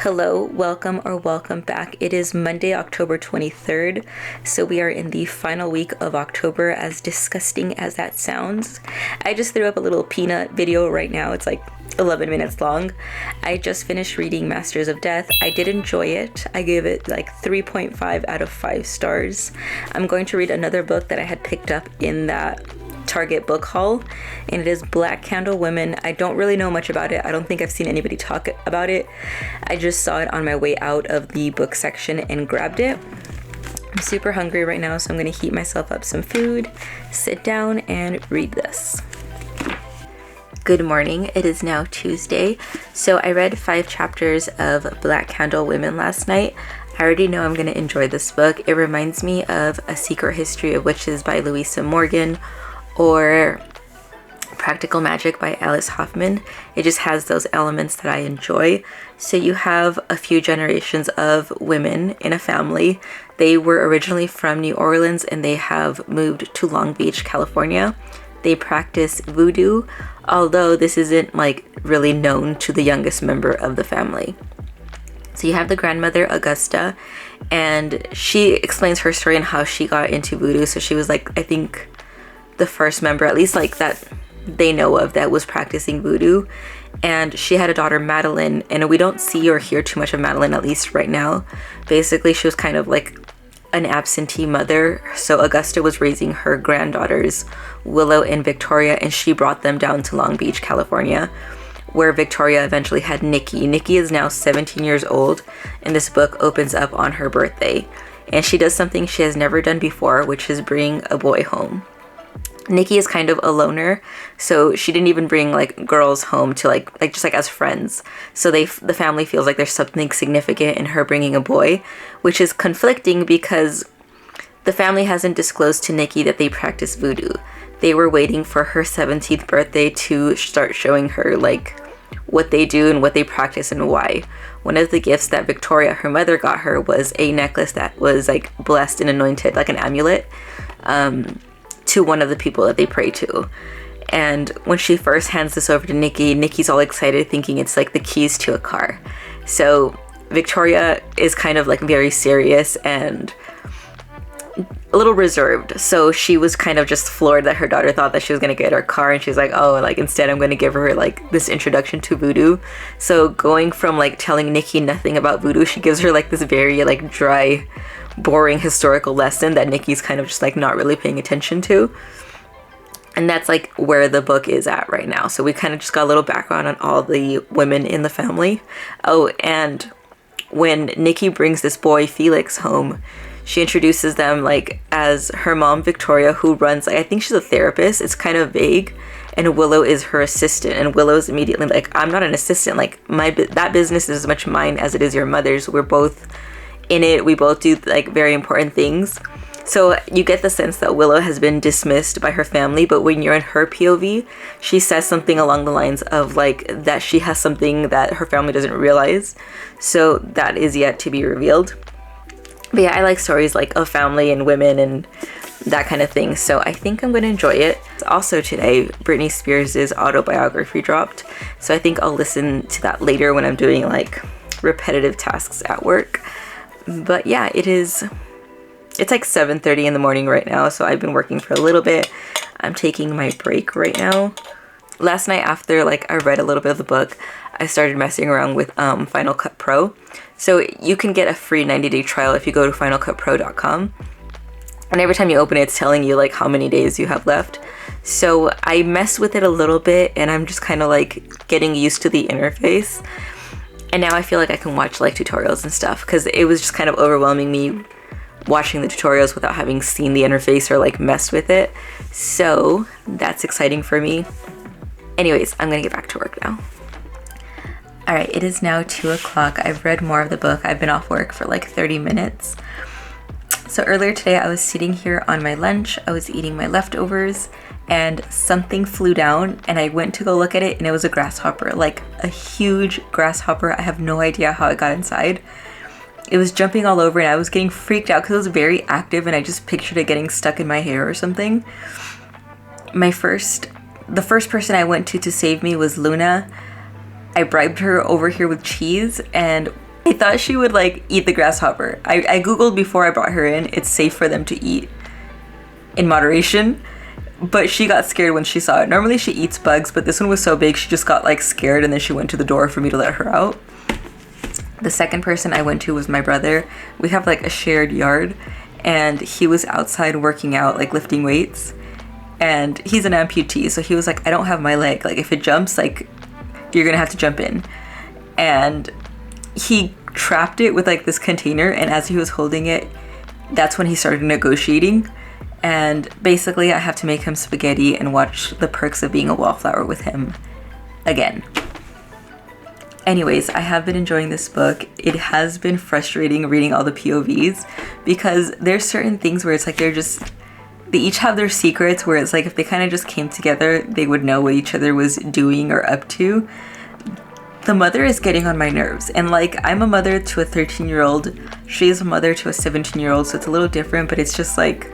Hello, welcome back. It is Monday, October 23rd, so we are in the final week of October, as disgusting as that sounds. I just threw up a little peanut video right now. It's like 11 minutes long. I just finished reading Masters of Death. I did enjoy it. I gave it like 3.5 out of 5 stars. I'm going to read another book that I had picked up in that Target book haul, and it is Black Candle Women. I don't really know much about it. I don't think I've seen anybody talk about it. I just saw it on my way out of the book section and grabbed it. I'm super hungry right now, so I'm going to heat myself up some food, sit down, and read this. Good morning. It is now Tuesday. So I read 5 chapters of Black Candle Women last night. I already know I'm going to enjoy this book. It reminds me of A Secret History of Witches by Louisa Morgan, or Practical Magic by Alice Hoffman. It just has those elements that I enjoy. So you have a few generations of women in a family. They were originally from New Orleans and they have moved to Long Beach, California. They practice voodoo, although this isn't like really known to the youngest member of the family. So you have the grandmother, Augusta, and she explains her story and how she got into voodoo. So she was like, I think, the first member, at least like that they know of, that was practicing voodoo. And she had a daughter, Madeline, and we don't see or hear too much of Madeline, at least right now. Basically, she was kind of like an absentee mother. So Augusta was raising her granddaughters, Willow and Victoria, and she brought them down to Long Beach, California, where Victoria eventually had Nikki. Nikki is now 17 years old, and this book opens up on her birthday. And she does something she has never done before, which is bring a boy home. Nikki is kind of a loner, so she didn't even bring like girls home to like just like as friends. So the family feels like there's something significant in her bringing a boy, which is conflicting because the family hasn't disclosed to Nikki that they practice voodoo. They were waiting for her 17th birthday to start showing her like what they do and what they practice and why. One of the gifts that Victoria, her mother, got her was a necklace that was like blessed and anointed, like an amulet, to one of the people that they pray to. And when she first hands this over to Nikki, Nikki's all excited thinking it's like the keys to a car. So Victoria is kind of like very serious and a little reserved. So she was kind of just floored that her daughter thought that she was going to get her car, and she's like, oh, like instead I'm going to give her like this introduction to voodoo. So going from like telling Nikki nothing about voodoo, she gives her like this very like dry, boring historical lesson that Nikki's kind of just like not really paying attention to. And that's like where the book is at right now. So we kind of just got a little background on all the women in the family. Oh, and when Nikki brings this boy Felix home, she introduces them like as her mom, Victoria, who runs, like, I think she's a therapist. It's kind of vague. And Willow is her assistant, and Willow's immediately like, I'm not an assistant, like that business is as much mine as it is your mother's. We're both in it. We both do like very important things. So you get the sense that Willow has been dismissed by her family, but when you're in her POV, she says something along the lines of like that she has something that her family doesn't realize. So that is yet to be revealed. But yeah, I like stories like of family and women and that kind of thing. So I think I'm going to enjoy it. Also today, Britney Spears' autobiography dropped. So I think I'll listen to that later when I'm doing like repetitive tasks at work. But yeah, it's like 7:30 in the morning right now, so I've been working for a little bit. I'm taking my break right now. Last night, after like I read a little bit of the book, I started messing around with Final Cut Pro. So you can get a free 90-day trial if you go to finalcutpro.com. And every time you open it, it's telling you like how many days you have left. So I messed with it a little bit, and I'm just kind of like getting used to the interface. And now I feel like I can watch like tutorials and stuff, because it was just kind of overwhelming me watching the tutorials without having seen the interface or like messed with it. So that's exciting for me. Anyways, I'm gonna get back to work now. All right, it is now 2 o'clock. I've read more of the book. I've been off work for like 30 minutes. So earlier today, I was sitting here on my lunch. I was eating my leftovers, and something flew down, and I went to go look at it, and it was a grasshopper, like a huge grasshopper. I have no idea how it got inside. It was jumping all over, and I was getting freaked out because it was very active, and I just pictured it getting stuck in my hair or something. The first person I went to save me was Luna. I bribed her over here with cheese, and I thought she would like eat the grasshopper. I googled before I brought her in, it's safe for them to eat in moderation, but she got scared when she saw it. Normally she eats bugs, but this one was so big she just got like scared, and then she went to the door for me to let her out. The second person I went to was my brother. We have like a shared yard, and he was outside working out, like lifting weights, and he's an amputee, so he was like, I don't have my leg, like if it jumps, like you're gonna have to jump in. And he trapped it with like this container, and as he was holding it, that's when he started negotiating. And basically I have to make him spaghetti and watch the perks of being a wallflower with him again. Anyways, I have been enjoying this book. It has been frustrating reading all the POVs, because there's certain things where it's like they each have their secrets, where it's like if they kind of just came together, they would know what each other was doing or up to. The mother is getting on my nerves, and like I'm a mother to a 13-year-old, she is a mother to a 17-year-old, so it's a little different, but it's just like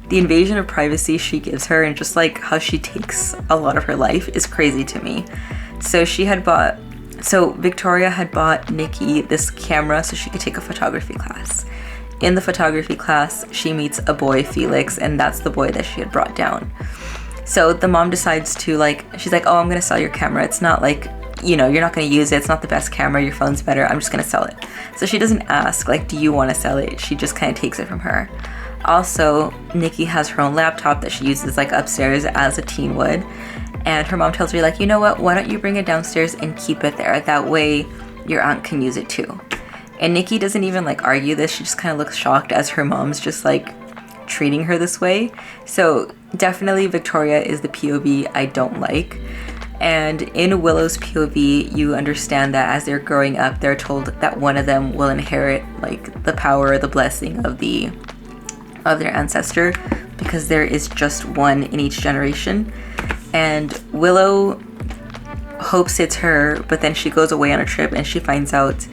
the invasion of privacy she gives her, and just like how she takes a lot of her life is crazy to me. So Victoria had bought Nikki this camera so she could take a photography class. In the photography class, she meets a boy, Felix, and that's the boy that she had brought down. So the mom decides to she's like, oh, I'm gonna sell your camera. It's not like, you're not gonna use it. It's not the best camera. Your phone's better. I'm just gonna sell it. So she doesn't ask, like, do you want to sell it? She just kind of takes it from her. Also, Nikki has her own laptop that she uses like upstairs as a teen would. And her mom tells her, like, you know what, why don't you bring it downstairs and keep it there? That way your aunt can use it too. And Nikki doesn't even like argue this. She just kind of looks shocked as her mom's just like treating her this way. So definitely Victoria is the POV I don't like. And in Willow's POV, you understand that as they're growing up, they're told that one of them will inherit like the power or the blessing of their ancestor, because there is just one in each generation. And Willow hopes it's her, but then she goes away on a trip and she finds out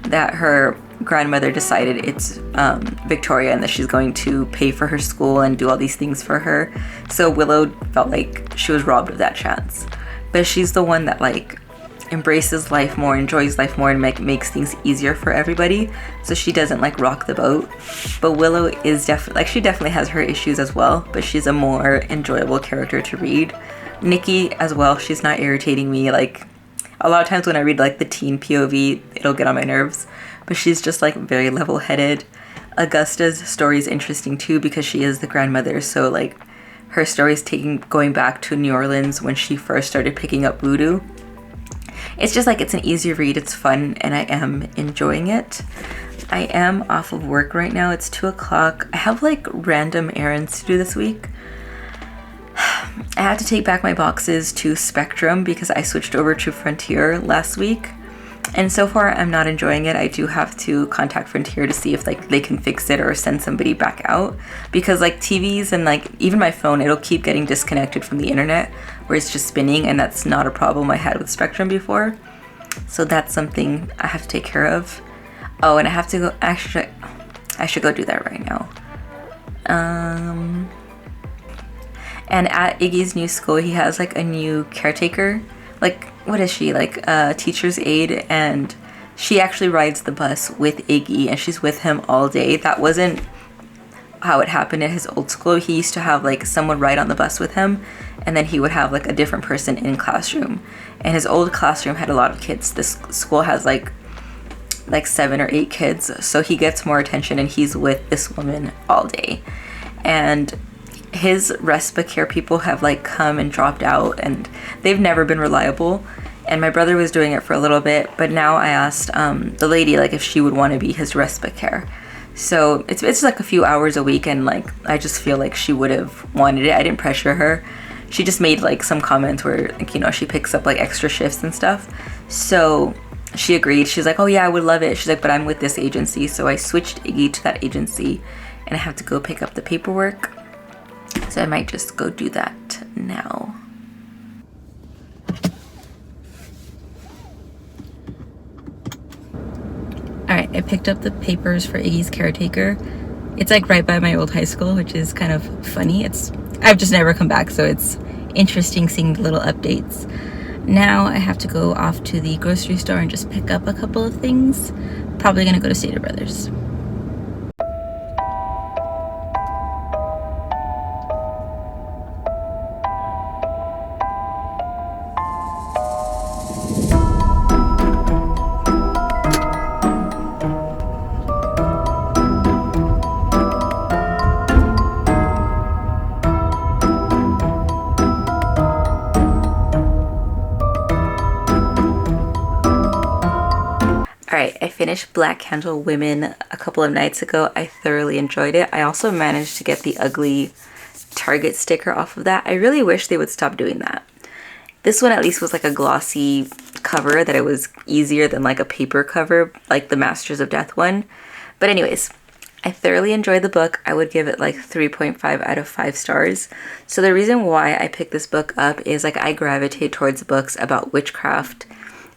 that her grandmother decided it's Victoria, and that she's going to pay for her school and do all these things for her. So Willow felt like she was robbed of that chance. But she's the one that like embraces life more, enjoys life more, and makes things easier for everybody. So she doesn't like rock the boat. But Willow is definitely she definitely has her issues as well, but she's a more enjoyable character to read. Nikki as well, she's not irritating me. Like a lot of times when I read like the teen POV, it'll get on my nerves, but she's just like very level-headed. Augusta's story is interesting too, because she is the grandmother, so like her story is going back to New Orleans when she first started picking up voodoo. It's just like, it's an easy read, it's fun, and I am enjoying it. I am off of work right now. It's 2 o'clock. I have like random errands to do this week. I had to take back my boxes to Spectrum because I switched over to Frontier last week, and so far I'm not enjoying it. I do have to contact Frontier to see if like they can fix it or send somebody back out, because like TVs and like even my phone, it'll keep getting disconnected from the internet where it's just spinning, and that's not a problem I had with Spectrum before. So that's something I have to take care of. Oh, and I have to go, actually I should go do that right now. And at Iggy's new school, he has like a new caretaker. Like, what is she? Like a teacher's aide, and she actually rides the bus with Iggy, and she's with him all day. That wasn't how it happened at his old school. He used to have like someone ride on the bus with him, and then he would have like a different person in classroom. And his old classroom had a lot of kids. This school has like 7 or 8 kids, so he gets more attention, and he's with this woman all day. And his respite care people have like come and dropped out, and they've never been reliable. And my brother was doing it for a little bit, but now I asked the lady like if she would want to be his respite care. So it's like a few hours a week, and like I just feel like she would have wanted it. I didn't pressure her. She just made like some comments where like, she picks up like extra shifts and stuff. So she agreed. She's like, oh yeah, I would love it. She's like, but I'm with this agency. So I switched Iggy to that agency, and I have to go pick up the paperwork. So I might just go do that now. Alright, I picked up the papers for Iggy's caretaker. It's like right by my old high school, which is kind of funny. I've just never come back, so it's interesting seeing the little updates. Now I have to go off to the grocery store and just pick up a couple of things. Probably gonna go to Stater Brothers. Alright, I finished Black Candle Women a couple of nights ago. I thoroughly enjoyed it. I also managed to get the ugly Target sticker off of that. I really wish they would stop doing that. This one at least was like a glossy cover that it was easier than like a paper cover, like the Masters of Death one. But anyways, I thoroughly enjoyed the book. I would give it like 3.5 out of 5 stars. So the reason why I picked this book up is like I gravitate towards books about witchcraft,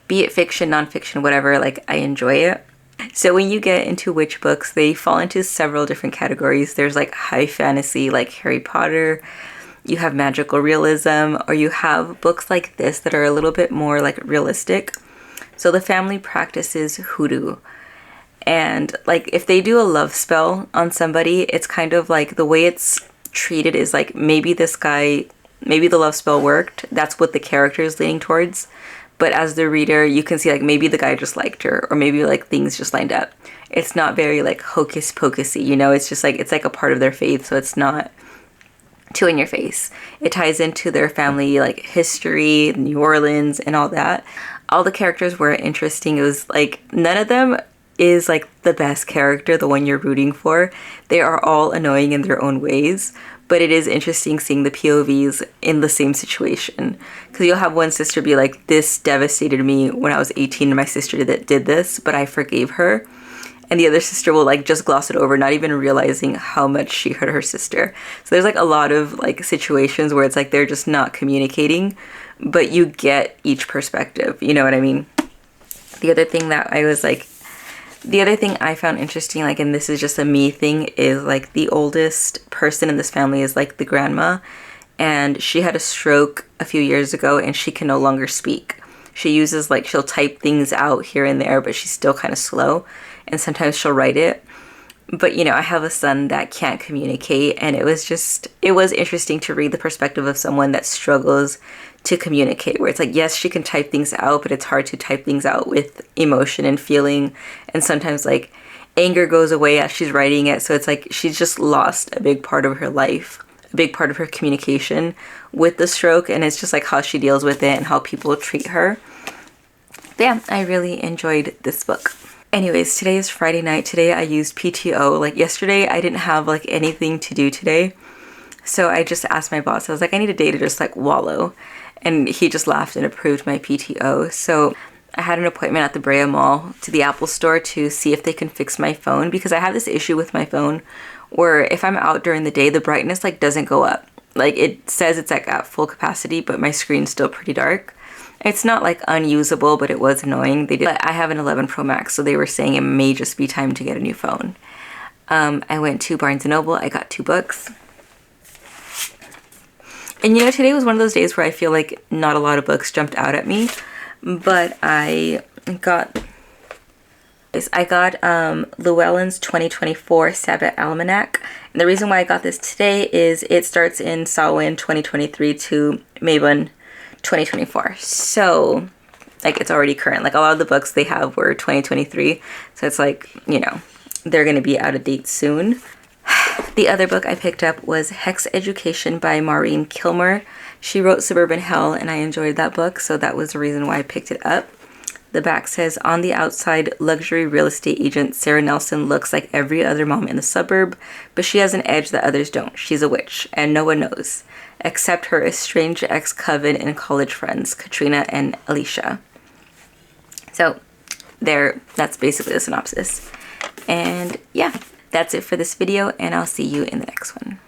be it fiction, nonfiction, whatever, like I enjoy it. So when you get into witch books, they fall into several different categories. There's like high fantasy, like Harry Potter. You have magical realism, or you have books like this that are a little bit more like realistic. So the family practices hoodoo. And like if they do a love spell on somebody, it's kind of like the way it's treated is like maybe this guy, maybe the love spell worked. That's what the character is leaning towards. But as the reader, you can see like maybe the guy just liked her, or maybe like things just lined up. It's not very like hocus pocusy, you know, it's just like, it's like a part of their faith. So it's not too in your face. It ties into their family, like history, New Orleans and all that. All the characters were interesting. It was like, none of them is like the best character, the one you're rooting for. They are all annoying in their own ways. But it is interesting seeing the POVs in the same situation. Because you'll have one sister be like, this devastated me when I was 18 and my sister did this, but I forgave her. And the other sister will like just gloss it over, not even realizing how much she hurt her sister. So there's like a lot of like situations where it's like they're just not communicating, but you get each perspective, you know what I mean? The other thing I found interesting, like, and this is just a me thing, is like the oldest person in this family is like the grandma, and she had a stroke a few years ago and she can no longer speak. She uses like, she'll type things out here and there, but she's still kind of slow, and sometimes she'll write it. But you know, I have a son that can't communicate, and it was interesting to read the perspective of someone that struggles to communicate, where it's like, yes, she can type things out, but it's hard to type things out with emotion and feeling. And sometimes like anger goes away as she's writing it. So it's like she's just lost a big part of her life, a big part of her communication with the stroke. And it's just like how she deals with it and how people treat her. But yeah, I really enjoyed this book. Anyways, today is Friday night. Today I used PTO. Like yesterday, I didn't have like anything to do today. So I just asked my boss, I was like, I need a day to just like wallow. And he just laughed and approved my PTO. So I had an appointment at the Brea Mall to the Apple store to see if they can fix my phone, because I have this issue with my phone where if I'm out during the day, the brightness like doesn't go up. Like it says it's like at full capacity, but my screen's still pretty dark. It's not like unusable, but it was annoying. But I have an 11 Pro Max, so they were saying it may just be time to get a new phone. I went to Barnes & Noble. I got 2 books. And you know, today was one of those days where I feel like not a lot of books jumped out at me, but I got Llewellyn's 2024 Sabbath Almanac. And the reason why I got this today is it starts in Samhain 2023 to Mabon 2024. So like it's already current. Like a lot of the books they have were 2023. So it's like, you know, they're going to be out of date soon. The other book I picked up was Hex Education by Maureen Kilmer. She wrote Suburban Hell, and I enjoyed that book, so that was the reason why I picked it up. The back says, on the outside, luxury real estate agent Sarah Nelson looks like every other mom in the suburb, but she has an edge that others don't. She's a witch, and no one knows, except her estranged ex-coven and college friends, Katrina and Alicia. So, that's basically the synopsis. And yeah. That's it for this video, and I'll see you in the next one.